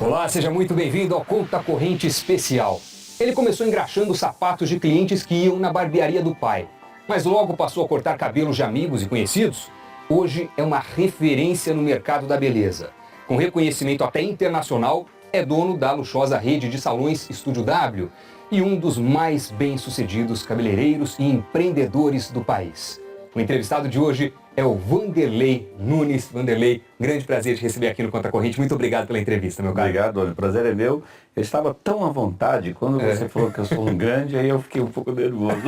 Olá, seja muito bem-vindo ao Conta Corrente Especial. Ele começou engraxando sapatos de clientes que iam na barbearia do pai, mas logo passou a cortar cabelos de amigos e conhecidos. Hoje é uma referência no mercado da beleza. Com reconhecimento até internacional, é dono da luxuosa rede de salões Estúdio W e um dos mais bem-sucedidos cabeleireiros e empreendedores do país. O entrevistado de hoje é o Vanderlei Nunes. Vanderlei, grande prazer te receber aqui no Conta Corrente. Muito obrigado pela entrevista, meu caro. Obrigado, olha, o prazer é meu. Eu estava tão à vontade, quando você falou que eu sou um grande, aí eu fiquei um pouco nervoso.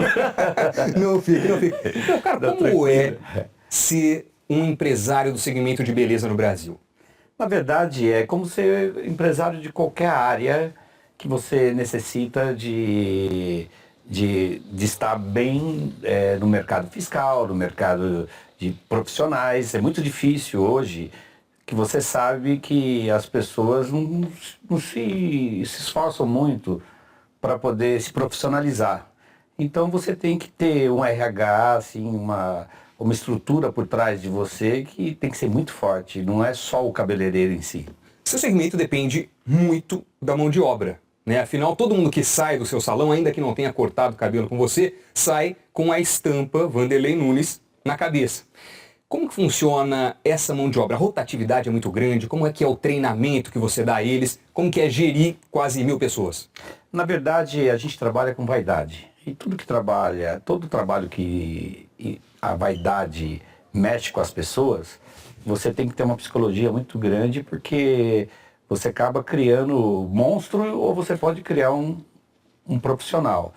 Não fique. Meu cara, como é ser um empresário do segmento de beleza no Brasil? Na verdade, é como ser empresário de qualquer área que você necessita de estar bem no mercado fiscal, no mercado de profissionais. É muito difícil hoje, que você sabe que as pessoas não se esforçam muito para poder se profissionalizar. Então você tem que ter um RH, assim, uma estrutura por trás de você que tem que ser muito forte, não é só o cabeleireiro em si. Seu segmento depende muito da mão de obra, né? Afinal, todo mundo que sai do seu salão, ainda que não tenha cortado o cabelo com você, sai com a estampa Vanderlei Nunes na cabeça. Como que funciona essa mão de obra? A rotatividade é muito grande? Como é que é o treinamento que você dá a eles? Como que é gerir quase 1000 pessoas? Na verdade, a gente trabalha com vaidade. E todo trabalho que a vaidade mexe com as pessoas, você tem que ter uma psicologia muito grande, porque você acaba criando monstro ou você pode criar um profissional.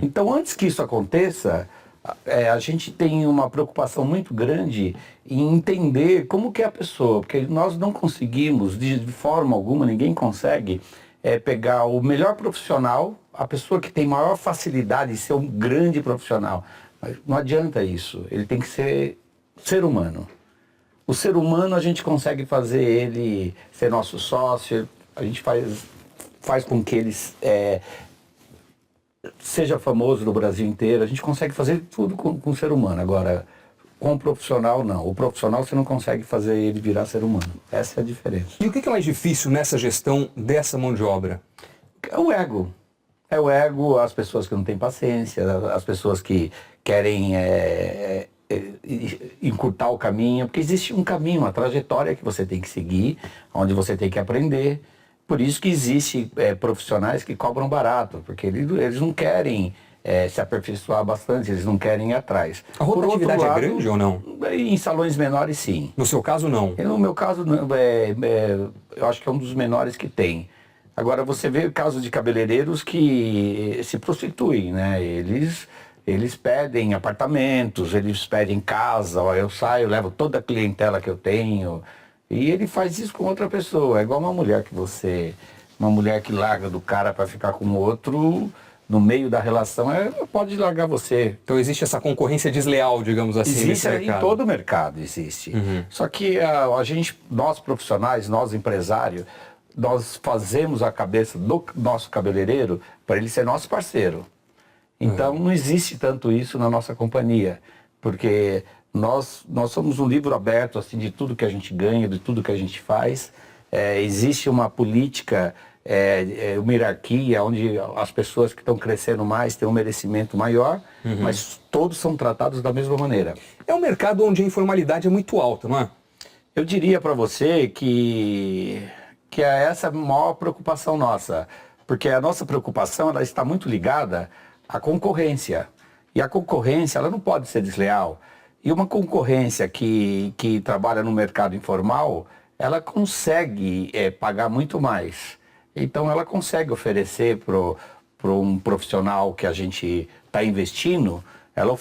Então, antes que isso aconteça, a gente tem uma preocupação muito grande em entender como que é a pessoa, porque nós não conseguimos, de forma alguma, ninguém consegue pegar o melhor profissional, a pessoa que tem maior facilidade de ser um grande profissional. Mas não adianta isso, ele tem que ser humano. O ser humano, a gente consegue fazer ele ser nosso sócio, a gente faz com que ele seja famoso no Brasil inteiro, a gente consegue fazer tudo com o ser humano. Agora, com o profissional, não. O profissional, você não consegue fazer ele virar ser humano. Essa é a diferença. E o que é mais difícil nessa gestão dessa mão de obra? É o ego. É o ego, as pessoas que não têm paciência, as pessoas que querem encurtar o caminho, porque existe um caminho, uma trajetória que você tem que seguir, onde você tem que aprender. Por isso que existe profissionais que cobram barato, porque eles não querem se aperfeiçoar bastante, eles não querem ir atrás. A rotatividade é grande ou não? Em salões menores, sim. No seu caso, não? No meu caso, eu acho que é um dos menores que tem. Agora, você vê casos de cabeleireiros que se prostituem, né? Eles pedem apartamentos, eles pedem casa, ó, eu saio, levo toda a clientela que eu tenho, e ele faz isso com outra pessoa. É igual uma mulher que larga do cara para ficar com outro, no meio da relação, pode largar você. Então existe essa concorrência desleal, digamos assim, existe em todo o mercado, existe. Só que nós profissionais, nós empresários, nós fazemos a cabeça do nosso cabeleireiro para ele ser nosso parceiro. Então não existe tanto isso na nossa companhia, porque nós somos um livro aberto assim, de tudo que a gente ganha, de tudo que a gente faz. Existe uma política, uma hierarquia, onde as pessoas que estão crescendo mais têm um merecimento maior, mas todos são tratados da mesma maneira. É um mercado onde a informalidade é muito alta, não é? Eu diria para você que é essa a maior preocupação nossa, porque a nossa preocupação ela está muito ligada à concorrência, e a concorrência ela não pode ser desleal, e uma concorrência que trabalha no mercado informal, ela consegue pagar muito mais, então ela consegue oferecer para um profissional que a gente está investindo, ela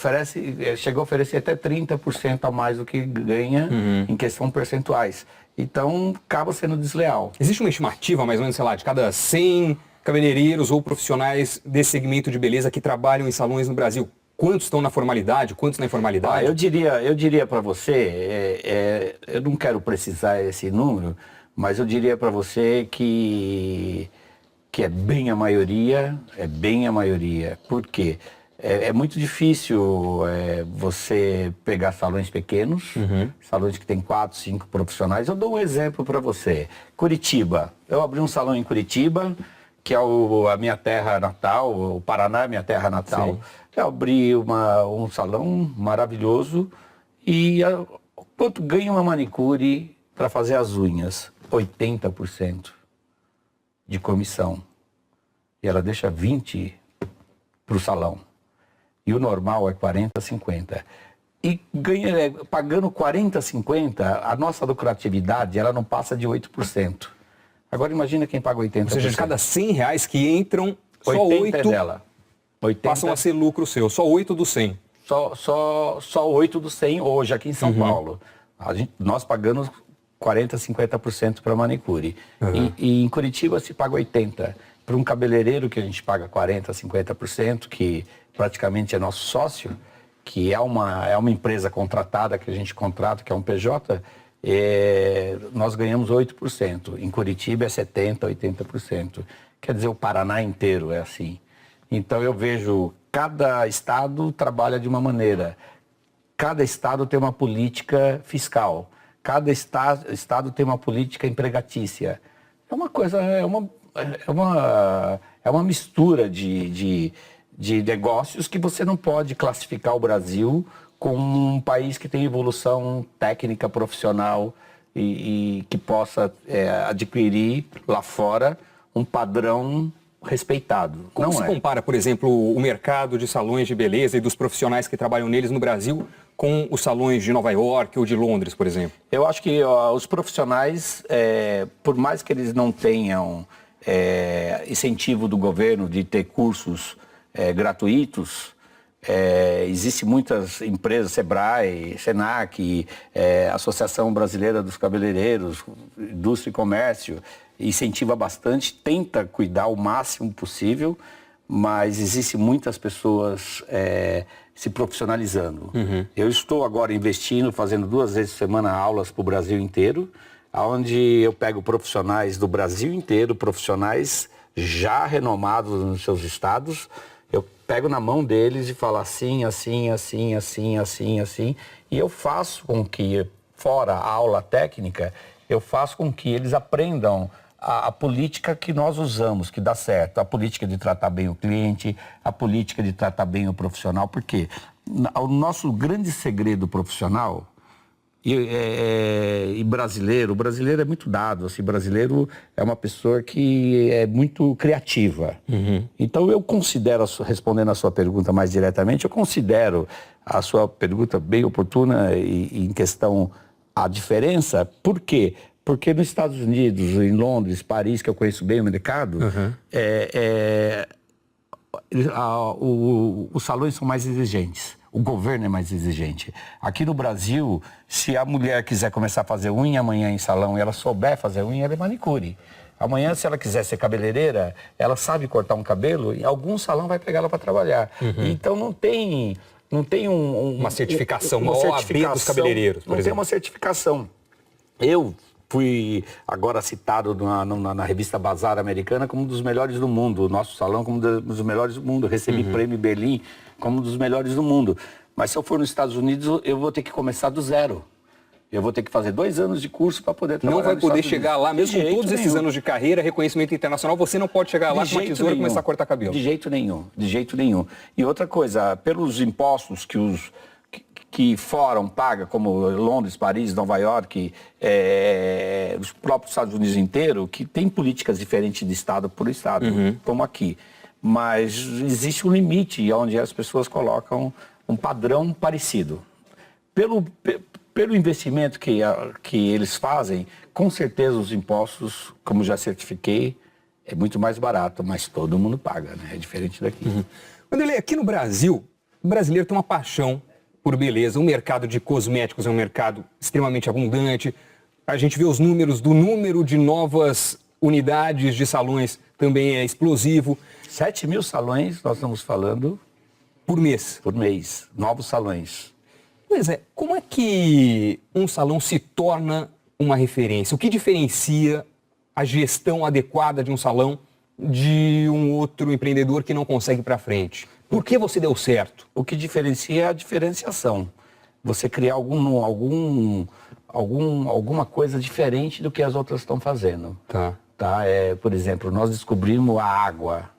chega a oferecer até 30% a mais do que ganha em questão percentuais. Então, acaba sendo desleal. Existe uma estimativa, mais ou menos, sei lá, de cada 100 cabeleireiros ou profissionais desse segmento de beleza que trabalham em salões no Brasil, quantos estão na formalidade, quantos na informalidade? Eu diria para você, eu não quero precisar esse número, mas eu diria para você que é bem a maioria. Por quê? É muito difícil você pegar salões pequenos, salões que tem 4, 5 profissionais. Eu dou um exemplo para você. Curitiba. Eu abri um salão em Curitiba, que é a minha terra natal, o Paraná é minha terra natal. Sim. Eu abri um salão maravilhoso e quanto ganha uma manicure para fazer as unhas? 80% de comissão. E ela deixa 20% para o salão. E o normal é 40, 50. E pagando 40, 50, a nossa lucratividade ela não passa de 8%. Agora imagina quem paga 80%. Ou seja, de cada R$100 que entram, só 80 é dela. 80, passam a ser lucro seu, só 8 do 100. Só 8 do 100 hoje aqui em São Paulo. Nós pagamos 40, 50% para manicure. E em Curitiba se paga 80%. Para um cabeleireiro que a gente paga 40, 50%, que praticamente é nosso sócio, que é uma empresa contratada que a gente contrata, que é um PJ, nós ganhamos 8%. Em Curitiba é 70%, 80%. Quer dizer, o Paraná inteiro é assim. Então eu vejo, cada estado trabalha de uma maneira. Cada estado tem uma política fiscal. Cada estado tem uma política empregatícia. É uma coisa, é uma mistura de negócios que você não pode classificar o Brasil como um país que tem evolução técnica, profissional e que possa adquirir lá fora um padrão respeitado. Como se compara, por exemplo, o mercado de salões de beleza e dos profissionais que trabalham neles no Brasil com os salões de Nova York ou de Londres, por exemplo? Eu acho que os profissionais, por mais que eles não tenham incentivo do governo de ter cursos gratuitos, existem muitas empresas, Sebrae, Senac, Associação Brasileira dos Cabeleireiros, Indústria e Comércio, incentiva bastante, tenta cuidar o máximo possível, mas existem muitas pessoas se profissionalizando. Eu estou agora investindo, fazendo 2 vezes por semana aulas para o Brasil inteiro, onde eu pego profissionais do Brasil inteiro, profissionais já renomados nos seus estados, eu pego na mão deles e falo assim, assim, assim, assim, assim, assim, e eu faço com que, fora a aula técnica, eu faço com que eles aprendam a política que nós usamos, que dá certo, a política de tratar bem o cliente, a política de tratar bem o profissional, porque o nosso grande segredo profissional e brasileiro, o brasileiro é muito dado, assim, brasileiro é uma pessoa que é muito criativa. Então eu considero, respondendo a sua pergunta mais diretamente, eu considero a sua pergunta bem oportuna e em questão a diferença. Por quê? Porque nos Estados Unidos, em Londres, Paris, que eu conheço bem o mercado, os salões são mais exigentes. O governo é mais exigente. Aqui no Brasil, se a mulher quiser começar a fazer unha amanhã em salão e ela souber fazer unha, ela é manicure. Amanhã, se ela quiser ser cabeleireira, ela sabe cortar um cabelo e algum salão vai pegar ela para trabalhar. Então não tem uma certificação, uma OAB dos cabeleireiros, por exemplo. Não tem uma certificação. Eu fui agora citado na revista Bazar americana como um dos melhores do mundo. O nosso salão como um dos melhores do mundo. Eu recebi prêmio Berlim como um dos melhores do mundo. Mas se eu for nos Estados Unidos, eu vou ter que começar do zero. Eu vou ter que fazer 2 anos de curso para poder trabalhar. Não vai poder chegar lá, mesmo com todos esses anos de carreira, reconhecimento internacional, você não pode chegar lá com uma tesoura e começar a cortar cabelo. De jeito nenhum, de jeito nenhum. E outra coisa, pelos impostos que fórum paga, como Londres, Paris, Nova York, os próprios Estados Unidos inteiro, que tem políticas diferentes de estado por estado, como aqui. Mas existe um limite onde as pessoas colocam um padrão parecido. Pelo investimento que eles fazem, com certeza os impostos, como já certifiquei, é muito mais barato, mas todo mundo paga, né? É diferente daqui. Wanderley, aqui no Brasil, o brasileiro tem uma paixão por beleza. O mercado de cosméticos é um mercado extremamente abundante. A gente vê os números do número de novas unidades de salões também é explosivo. 7 mil salões, nós estamos falando... Por mês? Por mês, novos salões. Pois é, como é que um salão se torna uma referência? O que diferencia a gestão adequada de um salão de um outro empreendedor que não consegue ir para frente? Por que você deu certo? O que diferencia é a diferenciação. Você criar alguma coisa diferente do que as outras estão fazendo. Tá. Por exemplo, nós descobrimos a água.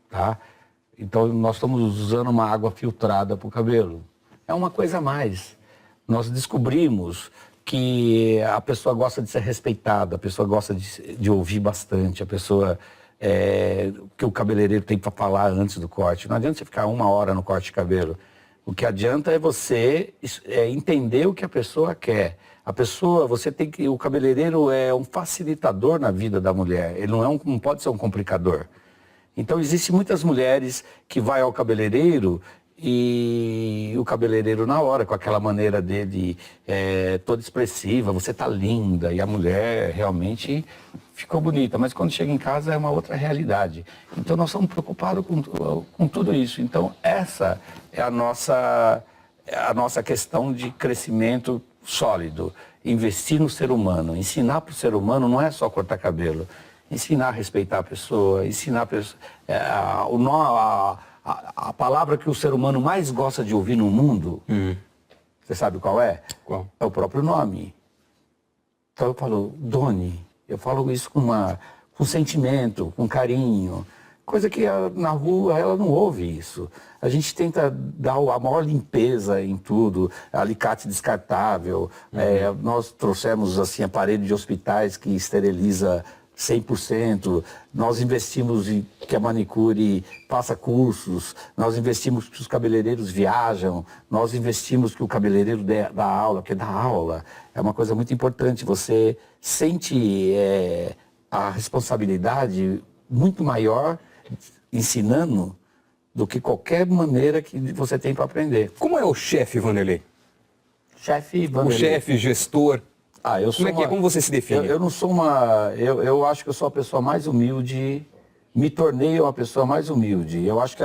Tá? Então, nós estamos usando uma água filtrada para o cabelo. É uma coisa a mais. Nós descobrimos que a pessoa gosta de ser respeitada, a pessoa gosta de ouvir bastante, a pessoa... que o cabeleireiro tem para falar antes do corte. Não adianta você ficar 1 hora no corte de cabelo. O que adianta é você entender o que a pessoa quer. O cabeleireiro é um facilitador na vida da mulher. Ele não pode ser um complicador. Então, existem muitas mulheres que vai ao cabeleireiro e o cabeleireiro na hora, com aquela maneira dele toda expressiva, você tá linda, e a mulher realmente ficou bonita, mas quando chega em casa é uma outra realidade. Então nós estamos preocupados com tudo isso. Então essa é a nossa questão de crescimento sólido, investir no ser humano, ensinar para o ser humano não é só cortar cabelo, ensinar a respeitar a pessoa, ensinar a pessoa, a palavra que o ser humano mais gosta de ouvir no mundo, você sabe qual é? Qual? É o próprio nome. Então eu falo, Doni, eu falo isso com sentimento, com carinho, coisa que na rua ela não ouve isso. A gente tenta dar a maior limpeza em tudo, alicate descartável, nós trouxemos assim aparelho de hospitais que esteriliza 100%, nós investimos em que a manicure faça cursos, nós investimos que os cabeleireiros viajam, nós investimos que o cabeleireiro dá aula, porque dá aula é uma coisa muito importante, você sente a responsabilidade muito maior ensinando do que qualquer maneira que você tem para aprender. Como é o chefe Vanderlei? Chefe Vanderlei. O chefe, gestor... Como você se define? Eu não sou eu acho que eu sou a pessoa mais humilde, me tornei uma pessoa mais humilde. Eu acho que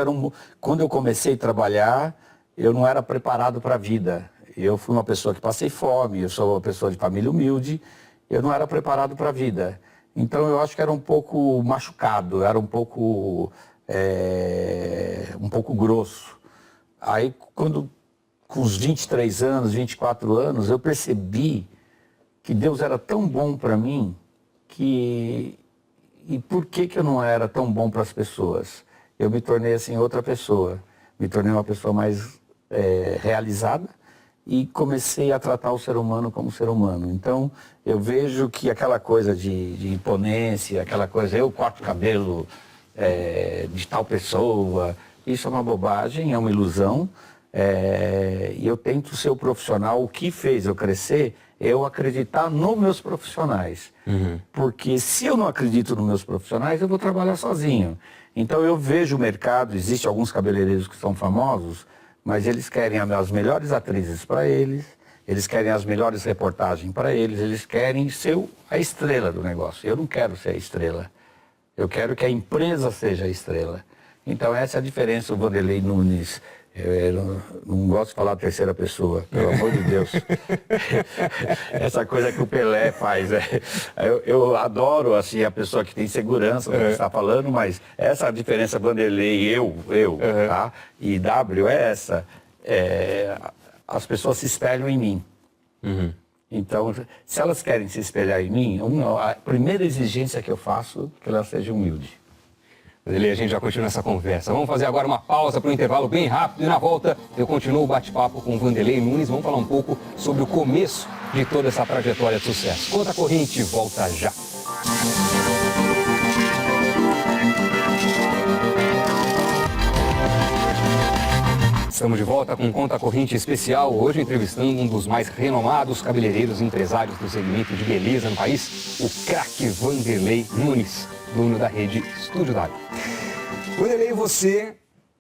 quando eu comecei a trabalhar, eu não era preparado para a vida. Eu fui uma pessoa que passei fome, eu sou uma pessoa de família humilde, eu não era preparado para a vida. Então eu acho que era um pouco machucado, era um pouco grosso. Aí com os 23 anos, 24 anos, eu percebi que Deus era tão bom para mim e por que eu não era tão bom para as pessoas? Eu me tornei assim outra pessoa, me tornei uma pessoa mais realizada e comecei a tratar o ser humano como ser humano. Então eu vejo que aquela coisa de imponência, aquela coisa, eu corto o cabelo de tal pessoa, isso é uma bobagem, é uma ilusão. E eu tento ser o profissional. O que fez eu crescer eu acreditar nos meus profissionais. Porque se eu não acredito nos meus profissionais, eu vou trabalhar sozinho. Então eu vejo o mercado, existem alguns cabeleireiros que são famosos, mas eles querem as melhores atrizes para eles querem as melhores reportagens para eles querem ser a estrela do negócio. Eu não quero ser a estrela. Eu quero que a empresa seja a estrela. Então essa é a diferença do Vanderlei Nunes. Eu não gosto de falar terceira pessoa, pelo amor de Deus. Essa coisa que o Pelé faz. Eu adoro assim, a pessoa que tem segurança do que está falando, mas essa diferença Vanderlei, tá? E W é essa. As pessoas se espelham em mim. Então, se elas querem se espelhar em mim, a primeira exigência que eu faço é que ela seja humilde. Vanderlei, a gente já continua essa conversa. Vamos fazer agora uma pausa para um intervalo bem rápido e na volta eu continuo o bate-papo com o Vanderlei Nunes. Vamos falar um pouco sobre o começo de toda essa trajetória de sucesso. Conta Corrente, volta já. Estamos de volta com Conta Corrente especial, hoje entrevistando um dos mais renomados cabeleireiros e empresários do segmento de beleza no país, o craque Vanderlei Nunes, dono da rede Estúdio W. Vanderlei, você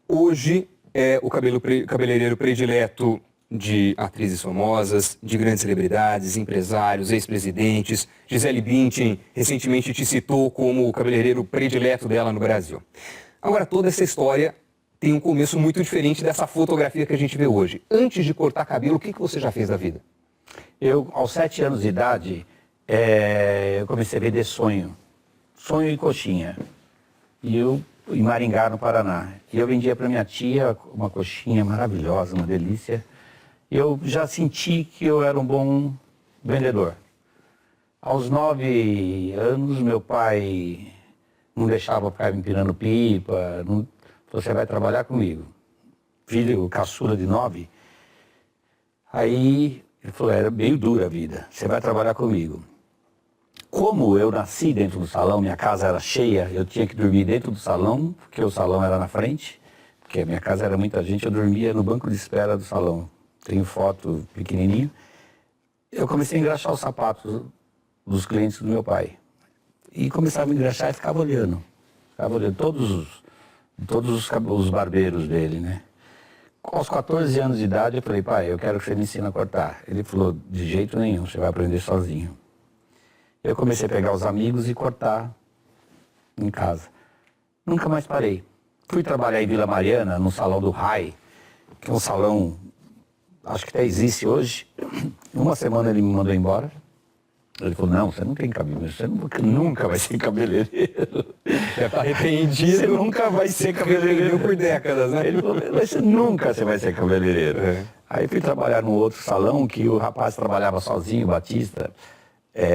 hoje é o cabeleireiro predileto de atrizes famosas, de grandes celebridades, empresários, ex-presidentes. Gisele Bündchen recentemente te citou como o cabeleireiro predileto dela no Brasil. Agora, toda essa história tem um começo muito diferente dessa fotografia que a gente vê hoje. Antes de cortar cabelo, o que você já fez da vida? Eu, aos 7 anos de idade, eu comecei a vender sonho e coxinha. E eu em Maringá, no Paraná. E eu vendia para minha tia uma coxinha maravilhosa, uma delícia. E eu já senti que eu era um bom vendedor. Aos 9 anos, meu pai não deixava ficar me empinando pipa, não, você vai trabalhar comigo. Filho caçula de 9. Aí ele falou, era meio dura a vida, você vai trabalhar comigo. Como eu nasci dentro do salão, minha casa era cheia, eu tinha que dormir dentro do salão, porque o salão era na frente, porque a minha casa era muita gente, eu dormia no banco de espera do salão. Tenho foto pequenininho. Eu comecei a engraxar os sapatos dos clientes do meu pai. E começava a engraxar e ficava olhando. Ficava olhando todos os barbeiros dele, né? Aos 14 anos de idade eu falei, pai, eu quero que você me ensine a cortar. Ele falou, de jeito nenhum, você vai aprender sozinho. Eu comecei a pegar os amigos e cortar em casa. Nunca mais parei. Fui trabalhar em Vila Mariana, no salão do RAI, que é um salão, acho que até existe hoje. Uma semana ele me mandou embora. Ele falou, não, você não tem cabelo, você nunca vai ser cabeleireiro. Já está arrependido. Você nunca vai ser cabeleireiro por décadas, né? Ele falou, você vai ser cabeleireiro. É. Aí fui trabalhar num outro salão que o rapaz trabalhava sozinho, Batista,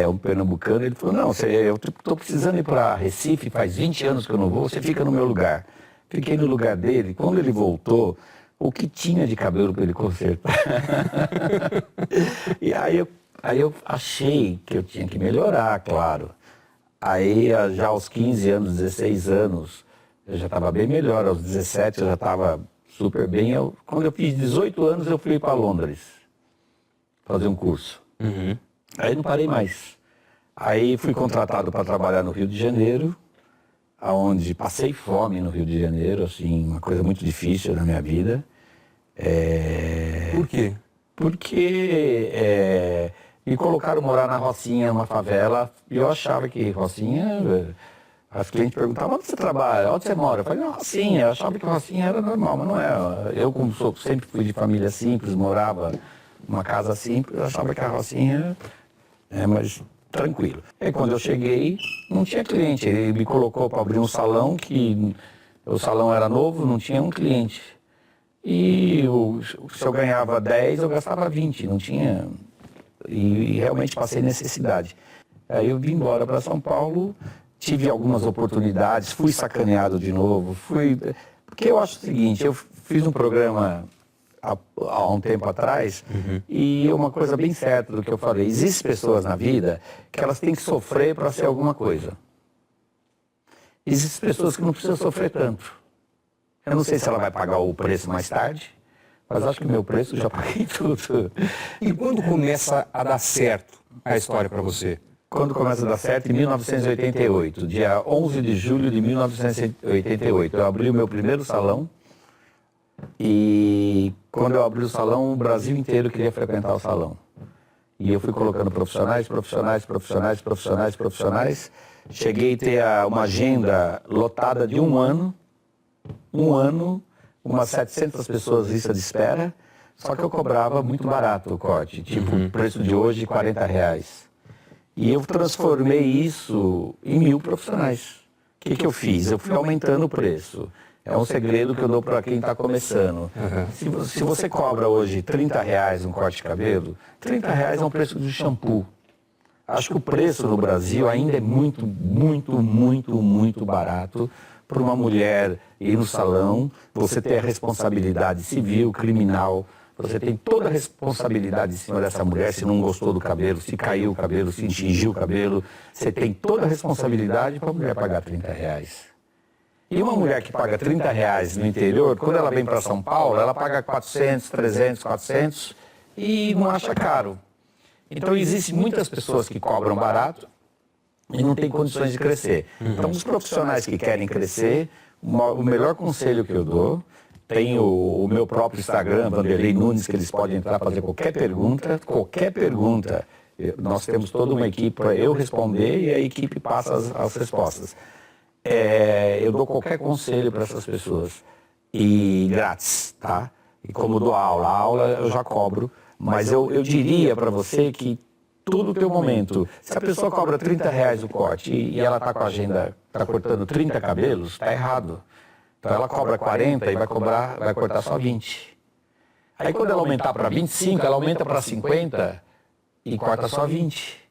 um pernambucano. Ele falou, não, eu estou precisando ir para Recife, faz 20 anos que eu não vou, você fica no meu lugar. Fiquei no lugar dele. Quando ele voltou, o que tinha de cabelo para ele consertar? E aí eu achei que eu tinha que melhorar, claro. Aí já aos 15 anos, 16 anos, eu já estava bem melhor. Aos 17 eu já estava super bem. Quando eu fiz 18 anos, eu fui para Londres fazer um curso. Uhum. Aí não parei mais. Aí fui contratado para trabalhar no Rio de Janeiro, onde passei fome no Rio de Janeiro, assim, uma coisa muito difícil na minha vida. Por quê? Porque me colocaram morar na Rocinha, numa favela, e eu achava que Rocinha, as clientes perguntavam, onde você trabalha, onde você mora? Eu falei, na Rocinha, eu achava que Rocinha era normal, mas não é. Eu, como sempre fui de família simples, morava numa casa simples, eu achava que a Rocinha mas tranquilo. Aí quando eu cheguei, não tinha cliente, ele me colocou para abrir um salão, que o salão era novo, não tinha um cliente. E se eu ganhava 10, eu gastava 20, não tinha... E realmente passei necessidade. Aí eu vim embora para São Paulo, tive algumas oportunidades, fui sacaneado de novo, porque eu acho o seguinte, eu fiz um programa há um tempo atrás, e uma coisa bem certa do que eu falei, existem pessoas na vida que elas têm que sofrer para ser alguma coisa. Existem pessoas que não precisam sofrer tanto. Eu não sei se ela vai pagar o preço mais tarde, mas acho que o meu preço já paguei tudo. E quando começa a dar certo a história para você? Quando começa a dar certo, em 1988, dia 11 de julho de 1988, eu abri o meu primeiro salão. E quando eu abri o salão, o Brasil inteiro queria frequentar o salão. E eu fui colocando profissionais. Cheguei a ter uma agenda lotada de um ano, umas 700 pessoas lista de espera, só que eu cobrava muito barato o corte, tipo o preço de hoje, R$40. E eu transformei isso em 1.000 profissionais. O que eu fiz? Eu fui aumentando o preço. É um segredo que eu dou para quem está começando. Se você cobra hoje R$30 um corte de cabelo, R$30 é um preço de shampoo. Acho que o preço no Brasil ainda é muito, muito, muito, muito barato para uma mulher ir no salão, você ter a responsabilidade civil, criminal, você tem toda a responsabilidade em cima dessa mulher, se não gostou do cabelo, se caiu o cabelo, se tingiu o cabelo, você tem toda a responsabilidade para a mulher pagar R$30. E uma mulher que paga R$30 no interior, quando ela vem para São Paulo, ela paga 400, 300, 400 e não acha caro. Então existem muitas pessoas que cobram barato e não têm condições de crescer. Então os profissionais que querem crescer, o melhor conselho que eu dou, tem o meu próprio Instagram, Vanderlei Nunes, que eles podem entrar para fazer qualquer pergunta. Nós temos toda uma equipe para eu responder e a equipe passa as respostas. Eu dou qualquer conselho para essas pessoas, e grátis, tá? E como dou aula eu já cobro, mas eu diria para você que tudo tem um momento. Se a pessoa cobra R$30 o corte e ela está com a agenda, está cortando 30 cabelos, está errado. Então ela cobra 40 e vai cortar só 20. Aí quando ela aumentar para 25, ela aumenta para 50 e corta só 20.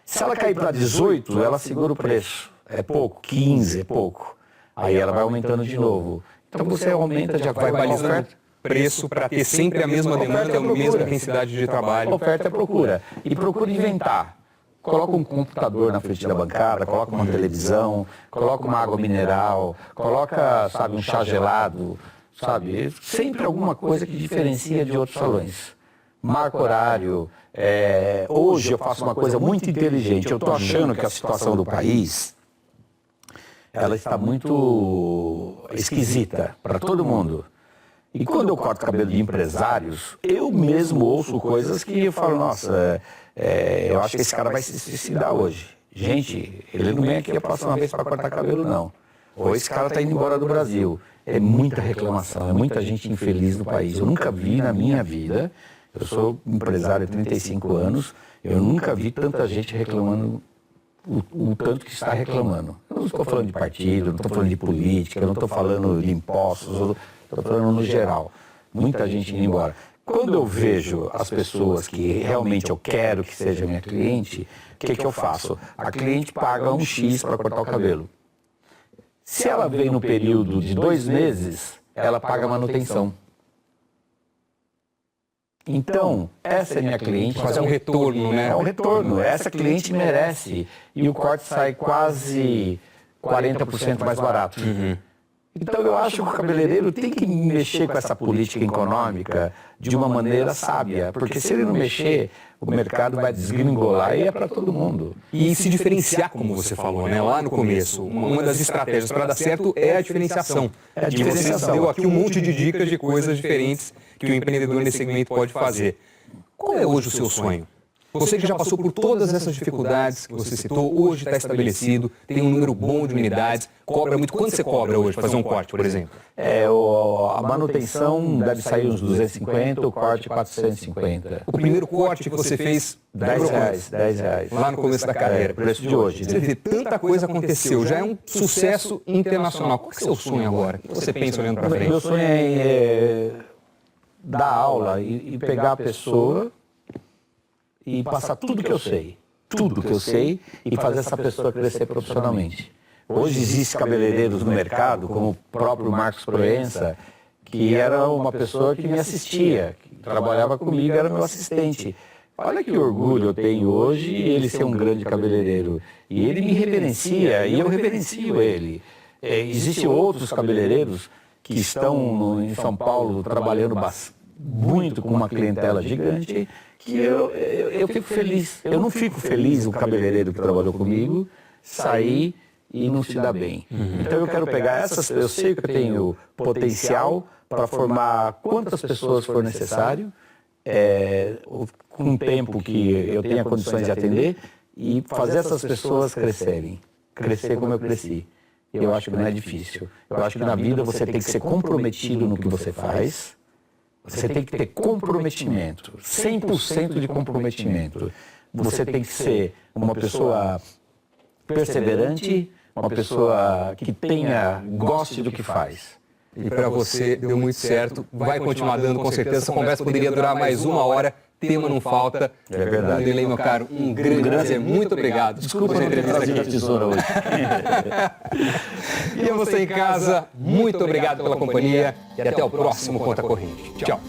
Se ela cair para 18, ela segura o preço. É pouco, 15 é pouco. Aí ela vai aumentando de novo. Então você aumenta de acordo com a oferta. Preço para ter sempre a mesma demanda, a mesma intensidade de trabalho. Oferta é procura. E procura inventar. Coloca um computador na frente da bancada, coloca uma televisão, coloca uma água mineral, coloca, sabe, um chá gelado, sabe? Sempre alguma coisa que diferencia de outros salões. Marca horário. Hoje eu faço uma coisa muito inteligente. Eu estou achando que a situação do país, ela está muito esquisita para todo mundo. E quando eu corto cabelo de empresários, eu mesmo ouço coisas que eu falo, nossa, eu acho que esse cara vai se suicidar hoje. Gente, ele não vem aqui a próxima vez para cortar cabelo, não. Ou esse cara está indo embora do Brasil. É muita reclamação, é muita gente infeliz no país. Eu nunca vi na minha vida, eu sou empresário há 35 anos, eu nunca vi tanta gente reclamando o tanto que está reclamando. Eu não estou falando de partido, não estou falando de política, eu não estou falando de impostos, estou falando no geral. Muita gente indo embora. Quando eu vejo as pessoas que realmente eu quero que seja minha cliente, o que eu faço? A cliente paga um X para cortar o cabelo. Se ela vem no período de 2 meses, ela paga manutenção. Então, essa é minha cliente. Fazer um retorno, né? É um retorno. Essa cliente merece. E o corte sai quase 40% mais barato. Então eu acho que o cabeleireiro tem que mexer com essa política econômica de uma maneira sábia, porque se ele não mexer, o mercado vai desgringolar e é para todo mundo. E se diferenciar, como você falou, né? Lá no começo, uma das estratégias para dar certo é a diferenciação. E você deu aqui um monte de dicas de coisas diferentes que o empreendedor nesse segmento pode fazer. Qual é hoje o seu sonho? Você que já passou por todas essas dificuldades que você citou, hoje está estabelecido, tem um número bom de unidades, cobra muito. Quanto você cobra hoje para fazer um corte, por exemplo? A manutenção deve sair uns 250, o corte 450. O primeiro corte que você fez, R$10. Lá no começo da carreira. Preço de hoje. Você vê, tanta coisa aconteceu, já é um sucesso internacional. Qual é o seu sonho agora? O que você pensa olhando para frente? Meu sonho é dar aula e pegar a pessoa e passar tudo que eu sei, e fazer essa pessoa crescer profissionalmente. Hoje existem cabeleireiros no mercado, como o próprio Marcos Proença, que era uma pessoa que me assistia, que trabalhava comigo, era meu assistente. Olha que orgulho eu tenho hoje ele ser um grande cabeleireiro. E ele me reverencia, e eu reverencio ele. Existem outros cabeleireiros que estão em São Paulo trabalhando muito com uma clientela gigante, que eu fico feliz. Eu não fico feliz o cabeleireiro que trabalhou comigo sair e não se dar bem. Então eu quero pegar essas, eu sei que eu tenho potencial para formar quantas pessoas for necessário, com o tempo que eu tenha condições de atender, e fazer essas pessoas crescerem, crescer como eu cresci. Eu acho que não é difícil. Eu acho que na vida você tem que ser comprometido no que você faz. Você tem que ter comprometimento, 100% de comprometimento. Você tem que ser uma pessoa perseverante, uma pessoa que goste do que faz. E para você deu muito certo, vai continuar dando com certeza. Essa conversa poderia durar mais 1 hora, tema não falta. É verdade. Vanderlei, meu caro, um grande prazer, muito obrigado. Desculpa a entrevista aqui da tesoura hoje. E a você em casa, muito obrigado pela companhia e até o próximo Conta Corrente. Tchau.